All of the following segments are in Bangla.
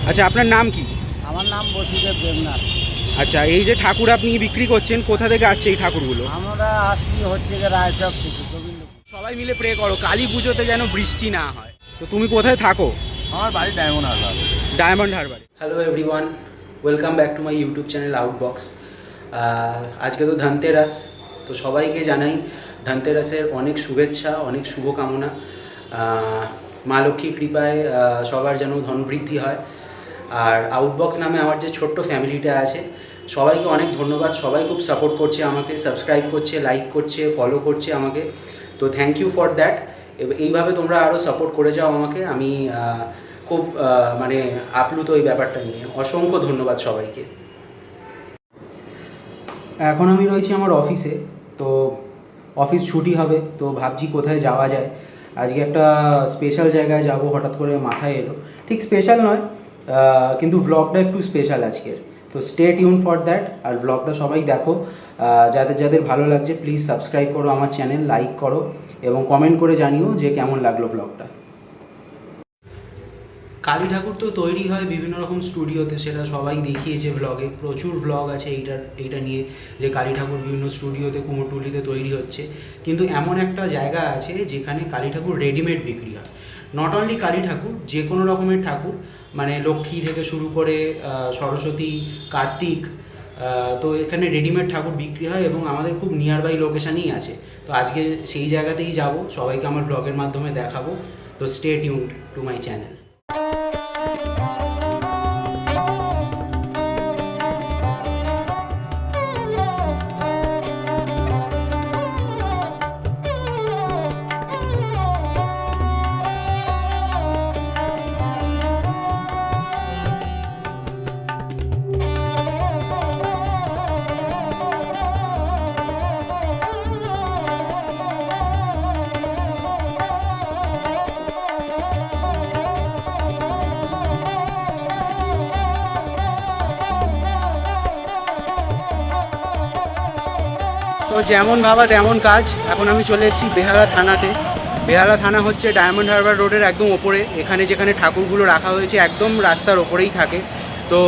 আচ্ছা, আপনার নাম কি? আমার নাম বসুদেব দেবনাথ। আচ্ছা, এই যে ঠাকুর আপনি বিক্রি করছেন, কোথা থেকে আসছে এই ঠাকুরগুলো? আমরা আসছি হচ্ছে যে রায়চক থেকে, গোবিন্দ। সবাই মিলে প্রে করো কালী পুজোতে যেন বৃষ্টি না হয়। তো তুমি কোথায় থাকো? আমার বাড়ি ডায়মন্ড হারবার। ডায়মন্ড হারবারে। Hello everyone, welcome back to my YouTube channel Outbox. আজকে তো ধনতেরাস, তো সবাইকে জানাই ধনতেরাসের অনেক শুভেচ্ছা, অনেক শুভকামনা। মা লক্ষ্মীর কৃপায় সবার যেন ধনবৃদ্ধি হয়। আর আউটবক্স নামে আমার যে ছোট্ট ফ্যামিলিটা আছে, সবাইকে অনেক ধন্যবাদ। সবাই খুব সাপোর্ট করছে আমাকে, সাবস্ক্রাইব করছে, লাইক করছে, ফলো করছে আমাকে। তো থ্যাংক ইউ ফর দ্যাট। এইভাবে তোমরা আরও সাপোর্ট করে যাও আমাকে। আমি খুব মানে আপ্লুত এই ব্যাপারটা নিয়ে। অসংখ্য ধন্যবাদ সবাইকে। এখন আমি রয়েছি আমার অফিসে, তো অফিস ছুটি হবে, তো ভাবছি কোথায় যাওয়া যায়। আজকে একটা স্পেশাল জায়গায় যাব, হঠাৎ করে মাথায় এলো। ঠিক স্পেশাল নয়, কিন্তু ভ্লগটা একটু স্পেশাল আজকের। তো স্টে টিউন ফর দ্যাট। আর ভ্লগটা সবাই দেখো, যাদের যাদের ভালো লাগছে প্লিজ সাবস্ক্রাইব করো আমার চ্যানেল, লাইক করো এবং কমেন্ট করে জানিও যে কেমন লাগলো ভ্লগটা। কালী ঠাকুর তো তৈরি হয় বিভিন্ন রকম স্টুডিওতে, সেটা সবাই দেখিয়েছে ভ্লগে। প্রচুর ভ্লগ আছে এইটা নিয়ে, যে কালী ঠাকুর বিভিন্ন স্টুডিওতে, কুমোরটুলিতে তৈরি হচ্ছে। কিন্তু এমন একটা জায়গা আছে যেখানে কালী ঠাকুর রেডিমেড বিক্রি হয়। নট অনলি কালী ঠাকুর, যে কোনো রকমের ঠাকুর, মানে লক্ষ্মী থেকে শুরু করে সরস্বতী, কার্তিক, তো এখানে রেডিমেড ঠাকুর বিক্রি হয় এবং আমাদের খুব নিয়ার বাই লোকেশানেই আছে। তো আজকে সেই জায়গাতেই যাব, সবাইকে আমার ভ্লগের মাধ্যমে দেখাবো। তো stay tuned to my channel. তো যেমন ভাবা তেমন কাজ। এখন আমি চলে এসেছি বেহালা থানাতে। বেহালা থানা হচ্ছে ডায়মন্ড হারবার রোডের একদম ওপরে। এখানে যেখানে ঠাকুরগুলো রাখা হয়েছে একদম রাস্তার ওপরেই থাকে। তো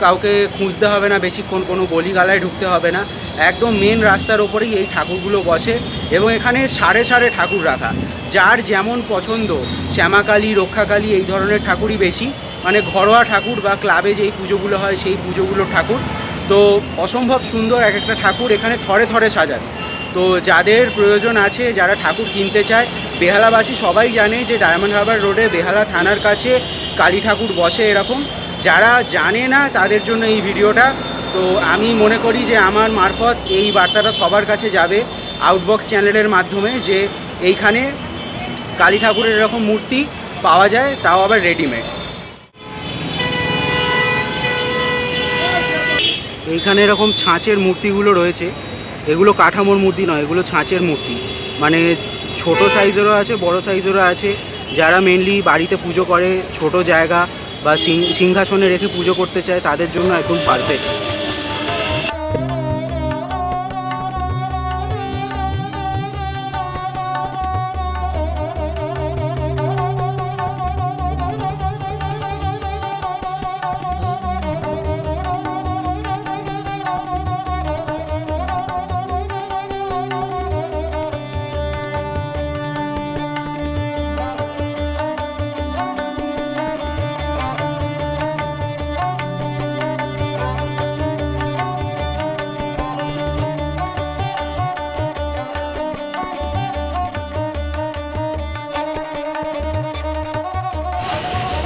কাউকে খুঁজতে হবে না বেশিক্ষণ, কোনো গলিগালায় ঢুকতে হবে না। একদম মেন রাস্তার ওপরেই এই ঠাকুরগুলো বসে এবং এখানে সারে সারে ঠাকুর রাখা। যার যেমন পছন্দ, শ্যামাকালী, রক্ষাকালী, এই ধরনের ঠাকুরই বেশি, মানে ঘরোয়া ঠাকুর বা ক্লাবে যেই পুজোগুলো হয় সেই পুজোগুলো ঠাকুর। তো অসম্ভব সুন্দর এক একটা ঠাকুর এখানে থরে থরে সাজানো। তো যাদের প্রয়োজন আছে, যারা ঠাকুর কিনতে চায়, বেহালাবাসী সবাই জানে যে ডায়মন্ড হারবার রোডে বেহালা থানার কাছে কালী ঠাকুর বসে এরকম। যারা জানে না তাদের জন্য এই ভিডিওটা। তো আমি মনে করি যে আমার মারফত এই বার্তাটা সবার কাছে যাবে আউটবক্স চ্যানেলের মাধ্যমে, যে এইখানে কালী ঠাকুরের এরকম মূর্তি পাওয়া যায়, তাও আবার রেডিমেড। এইখানে এরকম ছাঁচের মূর্তিগুলো রয়েছে। এগুলো কাঠামোর মূর্তি নয়, এগুলো ছাঁচের মূর্তি। মানে ছোট সাইজেরও আছে, বড় সাইজেরও আছে। যারা মেনলি বাড়িতে পুজো করে, ছোট জায়গা বা সিংহাসনে রেখে পুজো করতে চায়, তাদের জন্য একদম পারফেক্ট।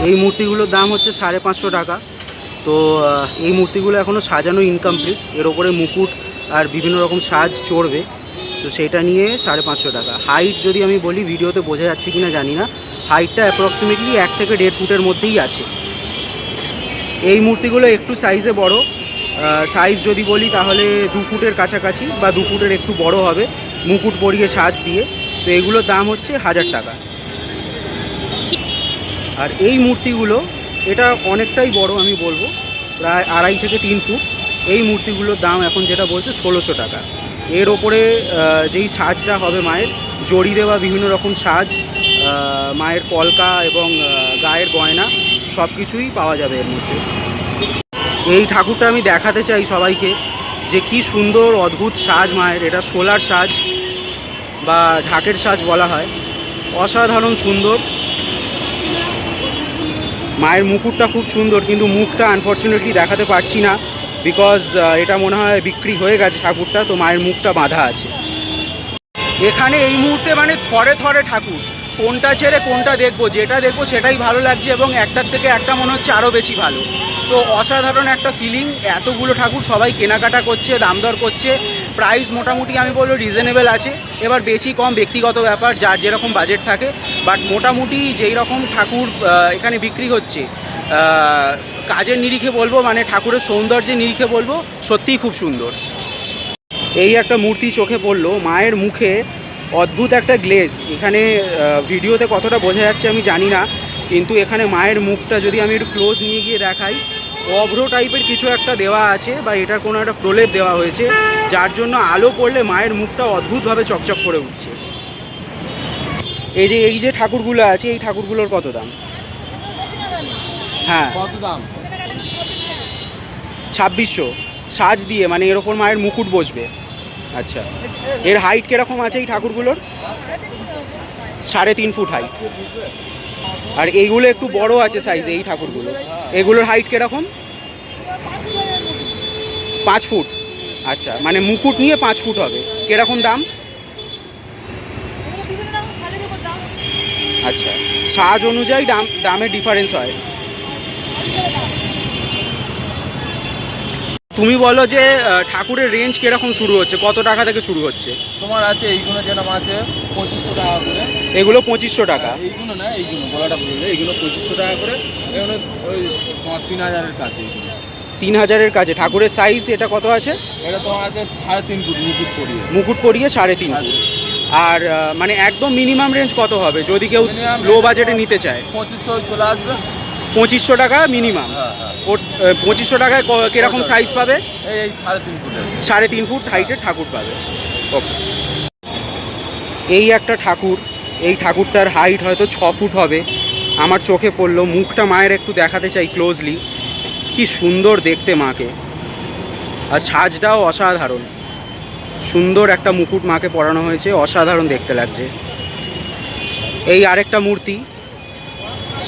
এই মূর্তিগুলোর দাম হচ্ছে 550 টাকা। তো এই মূর্তিগুলো এখনও সাজানো ইনকমপ্লিট, এর ওপরে মুকুট আর বিভিন্ন রকম সাজ চড়বে। তো সেটা নিয়ে 550 টাকা। হাইট যদি আমি বলি, ভিডিওতে বোঝা যাচ্ছে কিনা জানি না, হাইটটা অ্যাপ্রক্সিমেটলি 1 থেকে 1.5 ফুটের মধ্যেই আছে। এই মূর্তিগুলো একটু সাইজে বড়। সাইজ যদি বলি তাহলে 2 ফুটের কাছাকাছি বা 2 ফুটের একটু বড় হবে, মুকুট পরিয়ে সাজ দিয়ে। তো এগুলোর দাম হচ্ছে 1000 টাকা। আর এই মূর্তিগুলো, এটা অনেকটাই বড়, আমি বলবো প্রায় 2.5 থেকে 3 ফুট। এই মূর্তিগুলোর দাম এখন যেটা বলছে 1600 টাকা। এর ওপরে যেই সাজটা হবে মায়ের, জড়ি দেওয়া বিভিন্ন রকম সাজ, মায়ের কলকা এবং গায়ের গয়না, সব কিছুই পাওয়া যাবে এর মধ্যে। এই ঠাকুরটা আমি দেখাতে চাই সবাইকে যে কি সুন্দর অদ্ভুত সাজ মায়ের। এটা সোলার সাজ বা ঢাকের সাজ বলা হয়, অসাধারণ সুন্দর। মায়ের মুকুটটা খুব সুন্দর, কিন্তু মুখটা আনফর্চুনেটলি দেখাতে পারছি না, বিকজ এটা মনে হয় বিক্রি হয়ে গেছে ঠাকুরটা, তো মায়ের মুখটা বাঁধা আছে। এখানে এই মুহূর্তে মানে থরে থরে ঠাকুর, কোনটা ছেড়ে কোনটা দেখবো, যেটা দেখবো সেটাই ভালো লাগছে, এবং একটার থেকে একটা মনে হচ্ছে আরও বেশি ভালো। তো অসাধারণ একটা ফিলিং। এতগুলো ঠাকুর সবাই কেনাকাটা করছে, দাম দর করছে। প্রাইস মোটামুটি আমি বলবো রিজনেবল আছে। এবার বেশি কম ব্যক্তিগত ব্যাপার, যার যেরকম বাজেট থাকে, বাট মোটামুটি যেই রকম ঠাকুর এখানে বিক্রি হচ্ছে, কাজের নিরিখে বলবো, মানে ঠাকুরের সৌন্দর্যের নিরিখে বলবো, সত্যিই খুব সুন্দর। এই একটা মূর্তি চোখে পড়লো, মায়ের মুখে অদ্ভুত একটা গ্লেজ। এখানে ভিডিওতে কতটা বোঝা যাচ্ছে আমি জানি না, কিন্তু এখানে মায়ের মুখটা যদি আমি একটু ক্লোজ নিয়ে গিয়ে দেখাই, অভ্র টাইপের কিছু একটা দেওয়া আছে, বা এটার কোনো একটা প্রলেপ দেওয়া হয়েছে, যার জন্য আলো পড়লে মায়ের মুখটা অদ্ভুতভাবে চকচক করে উঠছে। এই যে ঠাকুরগুলো আছে, এই ঠাকুরগুলোর কত দাম? হ্যাঁ, কত দাম? 2600 সাজ দিয়ে, মানে এর ওপর মায়ের মুকুট বসবে। আচ্ছা, এর হাইট কিরকম আছে এই ঠাকুরগুলোর? 3.5 ফুট হাইট। আর এইগুলো একটু বড় আছে সাইজে, এই ঠাকুরগুলো, এগুলোর হাইট কিরকম? 5 ফুট। আচ্ছা, মানে মুকুট নিয়ে 5 ফুট হবে। কিরকম দাম? আচ্ছা, সাজ অনুযায়ী দামের ডিফারেন্স হয়। তুমি বলো যে ঠাকুরের রেঞ্জ কিরকম শুরু হচ্ছে, কত টাকা থেকে শুরু হচ্ছে? তোমার আছে এইগুলো যেরকম আছে 2500 টাকা করে। এগুলো 2500 টাকা। এইগুলো না, এইগুলো বলাটা বললে, এইগুলো 2500 টাকা করে। এগুলো ওই তোমার 3000-এর কাছে। 3000-এর কাছে। ঠাকুরের সাইজ এটা কত আছে? এটা তোমার আছে 3.5 ফুট মুকুট পরিয়ে। মুকুট পরিয়ে 3.5 ফুট। আর মানে একদম মিনিমাম রেঞ্জ কত হবে যদি কেউ লো বাজেটে নিতে চায়? 2500 চলে আসবে। 2500 টাকা মিনিমাম। হ্যাঁ হ্যাঁ। ওর 2500 টাকায় কিরকম সাইজ পাবে? এই 3.5 ফুটের। 3.5 ফুট হাইটের ঠাকুর পাবে। ওকে। এই একটা ঠাকুর, এই ঠাকুরটার হাইট হয়তো 6 ফুট হবে। আমার চোখে পড়লো, মুখটা মায়ের একটু দেখাতে চাই ক্লোজলি। কি সুন্দর দেখতে মাকে, আর সাজটাও অসাধারণ। সুন্দর একটা মুকুট মাকে পরানো হয়েছে, অসাধারণ দেখতে লাগছে। এই আরেকটা মূর্তি,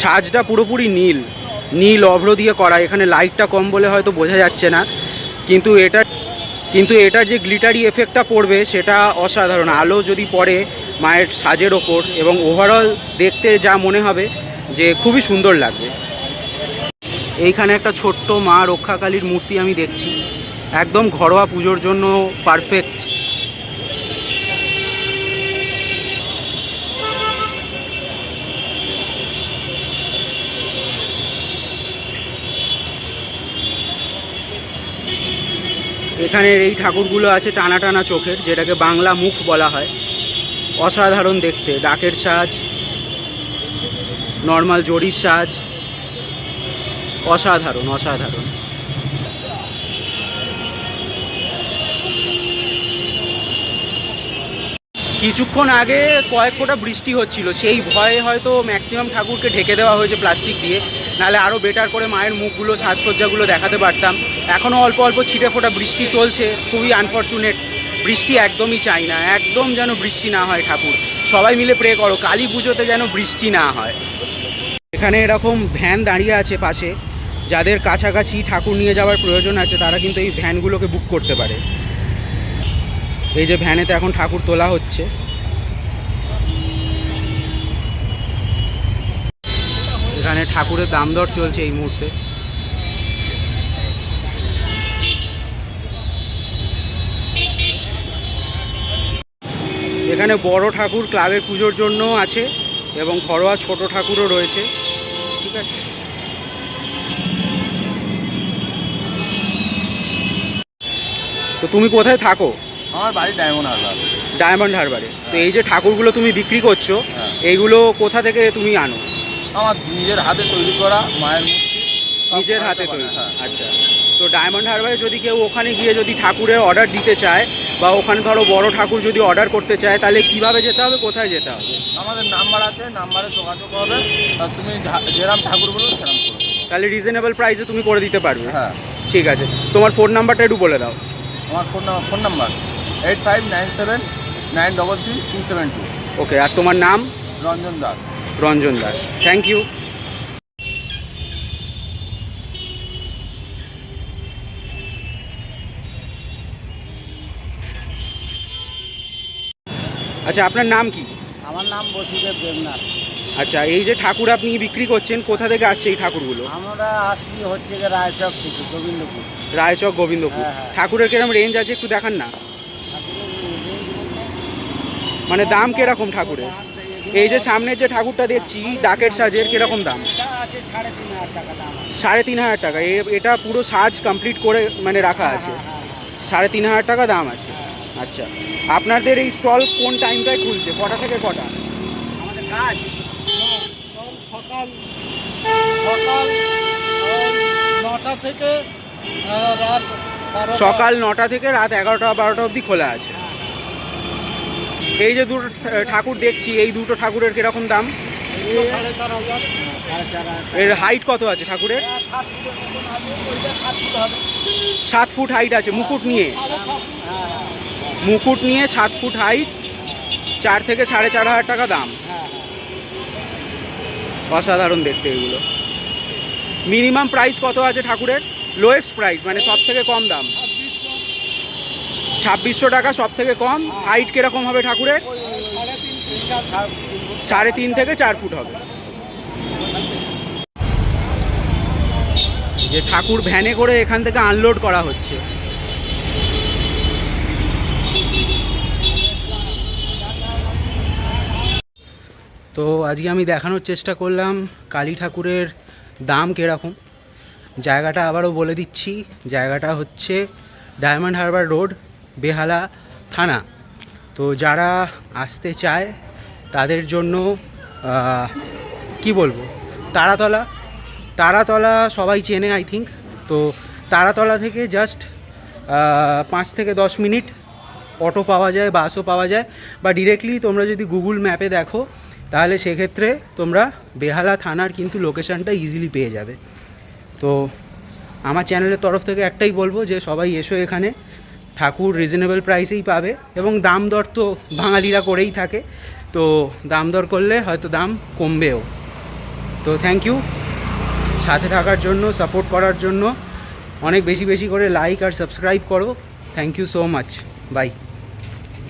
সাজটা পুরোপুরি নীল অভ্র দিয়ে করা। এখানে লাইটটা কম বলে হয়তো বোঝা যাচ্ছে না, কিন্তু এটার যে গ্লিটারি এফেক্টটা পড়বে সেটা অসাধারণ। আলো যদি পড়ে মায়ের সাজের ওপর, এবং ওভারঅল দেখতে যা মনে হবে যে খুবই সুন্দর লাগবে। এইখানে একটা ছোট্ট মা রক্ষাকালীর মূর্তি আমি দেখছি, একদম ঘরোয়া পুজোর জন্য পারফেক্ট। এখানের এই ঠাকুরগুলো আছে টানা টানা চোখের, যেটাকে বাংলা মুখ বলা হয়। অসাধারণ দেখতে, ডাকের সাজ, নর্মাল জরির সাজ, অসাধারণ অসাধারণ। কিছুক্ষণ আগে কয়েক ফোঁটা বৃষ্টি হচ্ছিল, সেই ভয়ে হয়তো ম্যাক্সিমাম ঠাকুরকে ঢেকে দেওয়া হয়েছে প্লাস্টিক দিয়ে, নাহলে আরও বেটার করে মায়ের মুখগুলো, সাজসজ্জাগুলো দেখাতে পারতাম। এখনও অল্প অল্প ছিটে ফোঁটা বৃষ্টি চলছে, খুবই আনফর্চুনেট। বৃষ্টি একদমই চাই না, একদম যেন বৃষ্টি না হয়। ঠাকুর সবাই মিলে প্রে করো কালী পুজোতে যেন বৃষ্টি না হয়। এখানে এরকম ভ্যান দাঁড়িয়ে আছে পাশে, যাদের কাছাকাছি ঠাকুর নিয়ে যাওয়ার প্রয়োজন আছে তারা কিন্তু এই ভ্যানগুলোকে বুক করতে পারে। এই যে ভ্যানেতে এখন ঠাকুর তোলা হচ্ছে। এখানে ঠাকুরের দাম দর চলছে এই মুহূর্তে। এখানে বড় ঠাকুর ক্লাবের পুজোর জন্য আছে, এবং ঘরোয়া ছোট ঠাকুরও রয়েছে। ঠিক আছে, তো তুমি কোথায় থাকো? আমার বাড়ি ডায়মন্ড হারবার। ডায়মন্ড হারবারে। তো এই যে ঠাকুরগুলো তুমি বিক্রি করছো, হ্যাঁ। এইগুলো কোথা থেকে তুমি আনো? আমার নিজের হাতে তৈরি করা মায়ের মূর্তি। নিজের হাতে তৈরি। হ্যাঁ। আচ্ছা, তো ডায়মন্ড হারবারে যদি কেউ ওখানে গিয়ে যদি ঠাকুরের অর্ডার দিতে চায় বা ওখানে ধরো বড় ঠাকুর যদি অর্ডার করতে চায় তাহলে কিভাবে যেতে হবে, কোথায় যেতে হবে? আমাদের নাম্বার আছে, নাম্বারে যোগাযোগ হবে, আর তুমি যেরাম ঠাকুর বলো সেরাম করো। তাহলে রিজনেবল প্রাইসে তুমি করে দিতে পারবে? হ্যাঁ ঠিক আছে, তোমার ফোন নাম্বারটা একটু বলে দাও। আমার ফোন নাম্বার 8597933272। ওকে, আর তোমার নাম? রঞ্জন দাস। Ranjan Das, thank you. আচ্ছা, আপনার নাম কি? আমার নাম বসুদেব দেবনাথ। আচ্ছা, এই যে ঠাকুর আপনি বিক্রি করছেন, কোথা থেকে আসছে এই ঠাকুরগুলো? আমরা আসছি হচ্ছে গিয়ে রায়চক থেকে, গোবিন্দপুর। রায়চক, গোবিন্দপুর। হ্যাঁ, হ্যাঁ। ঠাকুরের কিরকম রেঞ্জ আছে একটু দেখান না, মানে দাম কিরকম ঠাকুরের? এই যে সামনের যে ঠাকুরটা দেখছি ডাকের সাজের, কিরকম দাম? আছে 3,500 টাকা দাম। 3,500 টাকা? এটা পুরো সাজ কমপ্লিট করে মানে রাখা আছে? 3,500 টাকা দাম আছে। আচ্ছা, আপনাদের এই স্টল কোন টাইমটায় খুলছে, কটা থেকে কটা? আমাদের কাজ সকাল সকাল 9টা থেকে রাত 12টা। সকাল 9টা থেকে রাত 11টা-12টা অবধি খোলা আছে। এই যে দুটো ঠাকুর দেখছি, এই দুটো ঠাকুরের কিরকম দাম? 4,500। এর হাইট কত আছে ঠাকুরের? 7 ফুট হাইট আছে, মুকুট নিয়ে? মুকুট নিয়ে 7 ফুট হাইট, 4 থেকে 4,500 টাকা দাম। অসাধারণ দেখতে এগুলো। মিনিমাম প্রাইস কত আছে ঠাকুরের? লোয়েস্ট প্রাইস মানে সব থেকে কম দাম 2600 টাকা, সব থেকে কম। হাইট কিরকম হবে ঠাকুরের? 3.5 থেকে 4 ফুট হবে। যে ঠাকুর ভ্যানে করে এখান থেকে আনলোড করা হচ্ছে। তো আজকে আমি দেখানোর চেষ্টা করলাম কালী ঠাকুরের দাম কীরকম। জায়গাটা আবারও বলে দিচ্ছি, জায়গাটা হচ্ছে ডায়মন্ড হারবার রোড, বেহালা থানা। তো যারা আসতে চায় তাদের জন্য কি বলবো, তারাতলা সবাই চেনে আই থিঙ্ক। তো তারাতলা থেকে জাস্ট 5 থেকে 10 মিনিট অটো পাওয়া যায়, বাসও পাওয়া যায়, বা ডিরেক্টলি তোমরা যদি গুগল ম্যাপে দেখো তাহলে সেক্ষেত্রে তোমরা বেহালা থানার কিন্তু লোকেশানটা ইজিলি পেয়ে যাবে। তো আমার চ্যানেলের তরফ থেকে একটাই বলবো যে সবাই এসো এখানে, ঠাকুর রিজনেবল প্রাইসেই পাবে, এবং দাম দর তো বাঙালিরা করেই থাকে, তো দাম দর করলে হয়তো দাম কমবেও। তো থ্যাংক ইউ সাথে থাকার জন্য, সাপোর্ট করার জন্য। অনেক বেশি বেশি করে লাইক আর সাবস্ক্রাইব করো। Thank you so much, by.